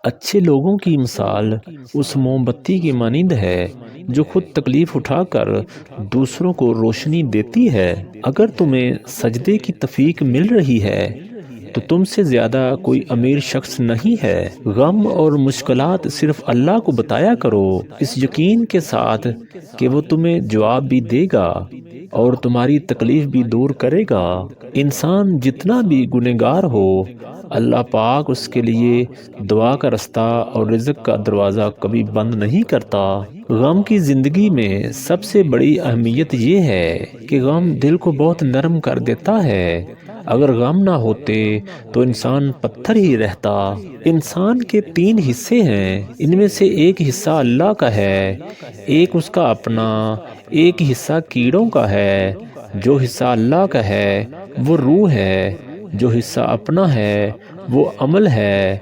اچھے لوگوں کی مثال اس موم بتی کی مانند ہے جو خود تکلیف اٹھا کر دوسروں کو روشنی دیتی ہے۔ اگر تمہیں سجدے کی توفیق مل رہی ہے تو تم سے زیادہ کوئی امیر شخص نہیں ہے۔ غم اور مشکلات صرف اللہ کو بتایا کرو، اس یقین کے ساتھ کہ وہ تمہیں جواب بھی دے گا اور تمہاری تکلیف بھی دور کرے گا۔ انسان جتنا بھی گنہگار ہو، اللہ پاک اس کے لیے دعا کا رستہ اور رزق کا دروازہ کبھی بند نہیں کرتا۔ غم کی زندگی میں سب سے بڑی اہمیت یہ ہے کہ غم دل کو بہت نرم کر دیتا ہے۔ اگر غم نہ ہوتے تو انسان پتھر ہی رہتا۔ انسان کے 3 حصے ہیں، ان میں سے ایک حصہ اللہ کا ہے، ایک اس کا اپنا، ایک حصہ کیڑوں کا ہے۔ جو حصہ اللہ کا ہے وہ روح ہے، جو حصہ اپنا ہے وہ عمل ہے،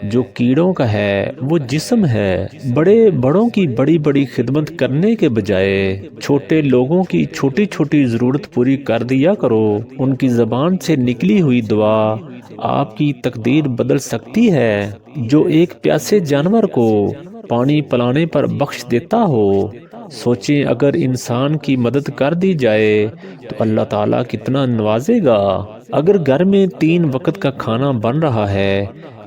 جو کیڑوں کا ہے وہ جسم ہے۔ بڑے بڑوں کی بڑی بڑی خدمت کرنے کے بجائے چھوٹے لوگوں کی چھوٹی چھوٹی ضرورت پوری کر دیا کرو۔ ان کی زبان سے نکلی ہوئی دعا آپ کی تقدیر بدل سکتی ہے۔ جو ایک پیاسے جانور کو پانی پلانے پر بخش دیتا ہو، سوچیں اگر انسان کی مدد کر دی جائے تو اللہ تعالیٰ کتنا نوازے گا۔ اگر گھر میں 3 وقت کا کھانا بن رہا ہے،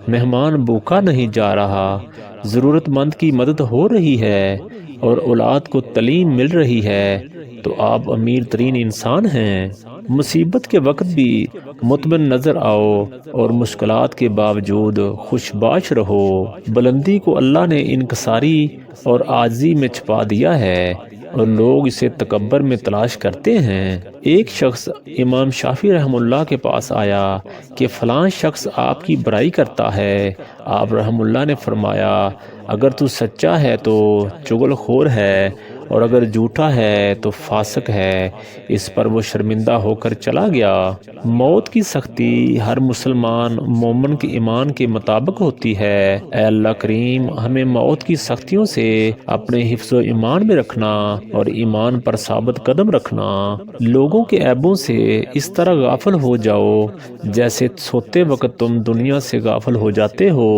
مہمان بھوکا نہیں جا رہا، ضرورت مند کی مدد ہو رہی ہے اور اولاد کو تعلیم مل رہی ہے تو آپ امیر ترین انسان ہیں۔ مصیبت کے وقت بھی مطمئن نظر آؤ اور مشکلات کے باوجود خوش باش رہو۔ بلندی کو اللہ نے انکساری اور عاجزی میں چھپا دیا ہے اور لوگ اسے تکبر میں تلاش کرتے ہیں۔ ایک شخص امام شافعی رحمہ اللہ کے پاس آیا کہ فلاں شخص آپ کی برائی کرتا ہے۔ آپ رحمہ اللہ نے فرمایا، اگر تو سچا ہے تو چغل خور ہے اور اگر جھوٹا ہے تو فاسق ہے۔ اس پر وہ شرمندہ ہو کر چلا گیا۔ موت کی سختی ہر مسلمان مومن کے ایمان کے مطابق ہوتی ہے۔ اے اللہ کریم، ہمیں موت کی سختیوں سے اپنے حفظ و ایمان میں رکھنا اور ایمان پر ثابت قدم رکھنا۔ لوگوں کے عیبوں سے اس طرح غافل ہو جاؤ جیسے سوتے وقت تم دنیا سے غافل ہو جاتے ہو۔